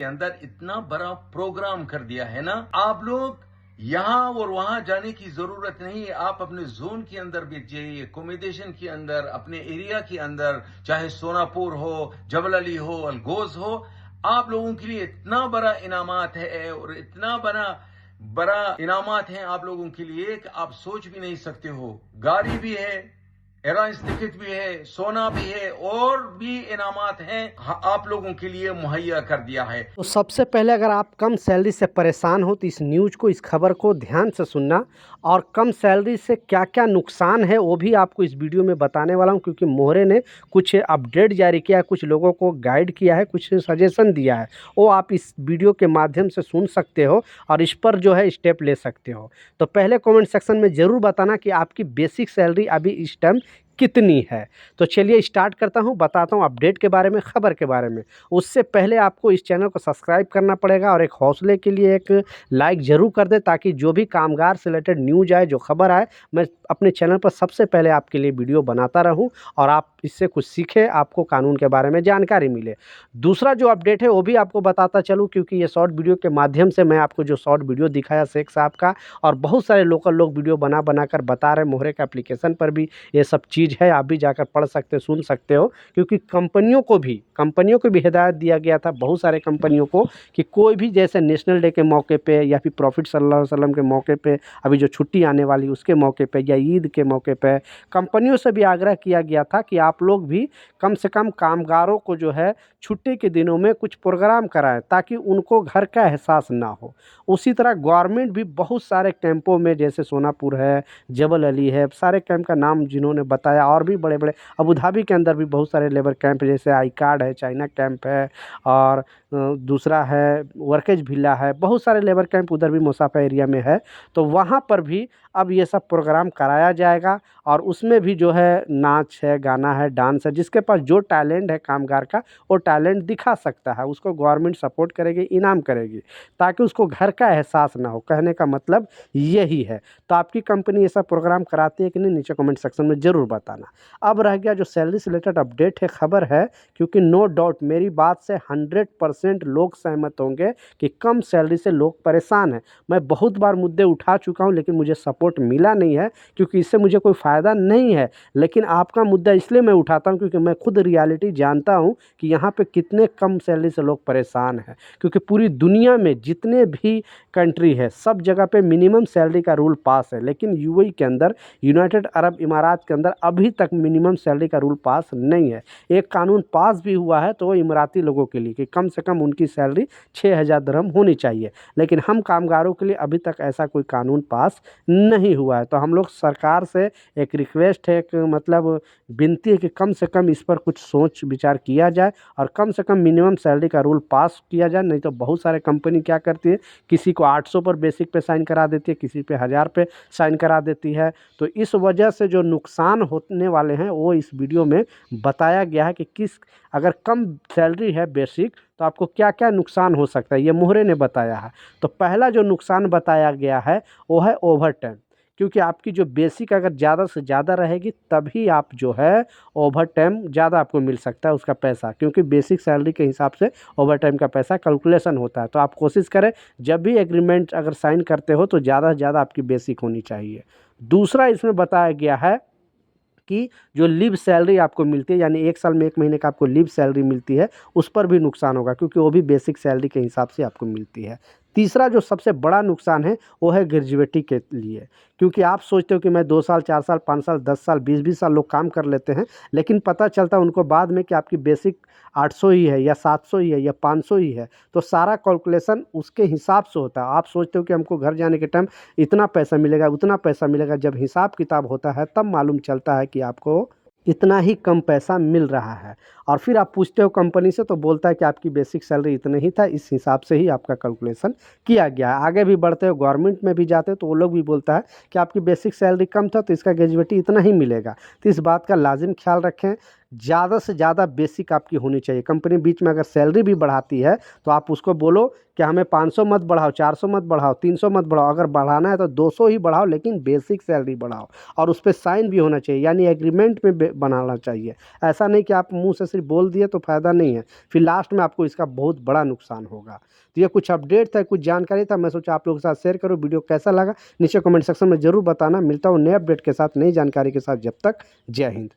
के अंदर इतना बड़ा प्रोग्राम कर दिया है ना, आप लोग यहाँ और वहां जाने की जरूरत नहीं है। आप अपने जोन के अंदर भी जाइए, एकोमोडेशन के अंदर, अपने एरिया के अंदर, चाहे सोनापुर हो, जबल अली हो, अलगोज हो, आप लोगों के लिए इतना बड़ा इनामात है और इतना बड़ा बड़ा इनामात हैं आप लोगों के लिए कि आप सोच भी नहीं सकते हो। गाड़ी भी है, एयरलाइंस टिकट भी है, सोना भी है और भी इनामात हैं आप लोगों के लिए मुहैया कर दिया है। तो सबसे पहले अगर आप कम सैलरी से परेशान हो तो इस न्यूज़ को, इस खबर को ध्यान से सुनना, और कम सैलरी से क्या क्या नुकसान है वो भी आपको इस वीडियो में बताने वाला हूं, क्योंकि मोहरे ने कुछ अपडेट जारी किया है, कुछ लोगों को गाइड किया है, कुछ सजेशन दिया है, वो आप इस वीडियो के माध्यम से सुन सकते हो और इस पर जो है स्टेप ले सकते हो। तो पहले कमेंट सेक्शन में ज़रूर बताना कि आपकी बेसिक सैलरी अभी इस टाइम कितनी है। तो चलिए स्टार्ट करता हूँ, बताता हूँ अपडेट के बारे में, खबर के बारे में। उससे पहले आपको इस चैनल को सब्सक्राइब करना पड़ेगा और एक हौसले के लिए एक लाइक ज़रूर कर दें, ताकि जो भी कामगार से रिलेटेड न्यूज़ आए, जो खबर आए, मैं अपने चैनल पर सबसे पहले आपके लिए वीडियो बनाता रहूं और आप इससे कुछ सीखें, आपको कानून के बारे में जानकारी मिले। दूसरा जो अपडेट है वो भी आपको बताता चलूँ, क्योंकि ये शॉर्ट वीडियो के माध्यम से मैं आपको जो शॉर्ट वीडियो दिखाया शेख साहब का, और बहुत सारे लोकल लोग वीडियो बना कर बता रहे हैं, मोहरे का एप्लीकेशन पर भी ये सब चीज़ है, आप भी जाकर पढ़ सकते हो, सुन सकते हो। क्योंकि कंपनियों को भी हिदायत दिया गया था, बहुत सारे कंपनियों को, कि कोई भी जैसे नेशनल डे के मौके पे या फिर प्रॉफिट सल्लल्लाहु अलैहि वसल्लम के मौके पे, अभी जो छुट्टी आने वाली उसके मौके पे, या ईद के मौके पे, कंपनियों से भी आग्रह किया गया था कि आप लोग भी कम से कम कामगारों को जो है छुट्टी के दिनों में कुछ प्रोग्राम कराएं, ताकि उनको घर का एहसास ना हो। उसी तरह गवर्नमेंट भी बहुत सारे कैंपों में, जैसे सोनापुर है, जबल अली है, सारे कैंप का नाम जिन्होंने बताया, और भी बड़े बड़े अबू धाबी के अंदर भी बहुत सारे लेबर कैंप, जैसे आई कार्ड है, चाइना कैंप है, और दूसरा है वर्केज विला है, बहुत सारे लेबर कैंप उधर भी मुसाफा एरिया में है। तो वहाँ पर भी अब ये सब प्रोग्राम कराया जाएगा, और उसमें भी जो है नाच है, गाना है, डांस है, जिसके पास जो टैलेंट है कामगार का, वो टैलेंट दिखा सकता है, उसको गवर्नमेंट सपोर्ट करेगी, इनाम करेगी, ताकि उसको घर का एहसास ना हो। कहने का मतलब यही है। तो आपकी कंपनी ऐसा प्रोग्राम कराती है कि नहीं, नीचे कमेंट सेक्शन में ज़रूर बताना। अब रह गया जो सैलरी से रिलेटेड अपडेट है, खबर है, क्योंकि नो डाउट मेरी बात से 100% लोग सहमत होंगे कि कम सैलरी से लोग परेशान हैं। मैं बहुत बार मुद्दे उठा चुका हूं, लेकिन मुझे सपोर्ट मिला नहीं है, क्योंकि इससे मुझे कोई फ़ायदा नहीं है। लेकिन आपका मुद्दा इसलिए मैं उठाता हूं क्योंकि मैं खुद रियलिटी जानता हूं कि यहाँ पे कितने कम सैलरी से लोग परेशान हैं। क्योंकि पूरी दुनिया में जितने भी कंट्री है, सब जगह पे मिनिमम सैलरी का रूल पास है, लेकिन यूएई के अंदर, यूनाइटेड अरब इमारात के अंदर अभी तक मिनिमम सैलरी का रूल पास नहीं है। एक कानून पास भी हुआ है तो वो इमराती लोगों के लिए, कि कम से कम उनकी सैलरी 6,000 दिरहम होनी चाहिए, लेकिन हम कामगारों के लिए अभी तक ऐसा कोई कानून पास नहीं हुआ है। तो हम लोग सरकार से एक रिक्वेस्ट है, एक मतलब विनती है कि कम से कम इस पर कुछ सोच विचार किया जाए और कम से कम मिनिमम सैलरी का रूल पास किया जाए। नहीं तो बहुत सारे कंपनी क्या करती है, किसी को 800 पर बेसिक पे साइन करा देती है, किसी पे 1000 पे साइन करा देती है। तो इस वजह से जो नुकसान होने वाले हैं वो इस वीडियो में बताया गया है, कि किस, अगर कम सैलरी है बेसिक, तो आपको क्या क्या नुकसान हो सकता है, ये मोहरे ने बताया है। तो पहला जो नुकसान बताया गया है वो है ओवर टाइम, क्योंकि आपकी जो बेसिक अगर ज़्यादा से ज़्यादा रहेगी, तभी आप जो है ओवर टाइम ज़्यादा आपको मिल सकता है उसका पैसा, क्योंकि बेसिक सैलरी के हिसाब से ओवर टाइम का पैसा कैलकुलेशन होता है। तो आप कोशिश करें, जब भी एग्रीमेंट अगर साइन करते हो, तो ज़्यादा से ज़्यादा आपकी बेसिक होनी चाहिए। दूसरा इसमें बताया गया है कि जो लीव सैलरी आपको मिलती है, यानी 1 साल में 1 महीने का आपको लीव सैलरी मिलती है, उस पर भी नुकसान होगा, क्योंकि वो भी बेसिक सैलरी के हिसाब से आपको मिलती है। तीसरा जो सबसे बड़ा नुकसान है वो है ग्रेजुएटी के लिए, क्योंकि आप सोचते हो कि मैं 2 साल, 4 साल, 5 साल, 10 साल, 20-20 साल लोग काम कर लेते हैं, लेकिन पता चलता है उनको बाद में कि आपकी बेसिक 800 ही है, या 700 ही है, या 500 ही है। तो सारा कैलकुलेशन उसके हिसाब से होता है। आप सोचते हो कि हमको घर जाने के टाइम इतना पैसा मिलेगा, उतना पैसा मिलेगा, जब हिसाब किताब होता है तब मालूम चलता है कि आपको इतना ही कम पैसा मिल रहा है। और फिर आप पूछते हो कंपनी से, तो बोलता है कि आपकी बेसिक सैलरी इतने ही था, इस हिसाब से ही आपका कैलकुलेशन किया गया है। आगे भी बढ़ते हो, गवर्नमेंट में भी जाते हो, तो वो लोग भी बोलता है कि आपकी बेसिक सैलरी कम था, तो इसका ग्रेजुएटी इतना ही मिलेगा। तो इस बात का लाजिम ख्याल रखें। ज़्यादा से ज़्यादा बेसिक आपकी होनी चाहिए। कंपनी बीच में अगर सैलरी भी बढ़ाती है तो आप उसको बोलो कि हमें 500 मत बढ़ाओ, 400 मत बढ़ाओ, 300 मत बढ़ाओ, अगर बढ़ाना है तो 200 ही बढ़ाओ, लेकिन बेसिक सैलरी बढ़ाओ। और उस पे साइन भी होना चाहिए, यानी एग्रीमेंट में बनाना चाहिए। ऐसा नहीं कि आप मुंह से सिर्फ बोल दिए तो फ़ायदा नहीं है, फिर लास्ट में आपको इसका बहुत बड़ा नुकसान होगा। तो ये कुछ अपडेट था, कुछ जानकारी था, मैं सोचा आप लोगों के साथ शेयर करूँ। वीडियो कैसा लगा नीचे कमेंट सेक्शन में ज़रूर बताना। मिलता हूँ नए अपडेट के साथ, नई जानकारी के साथ। जब तक जय हिंद।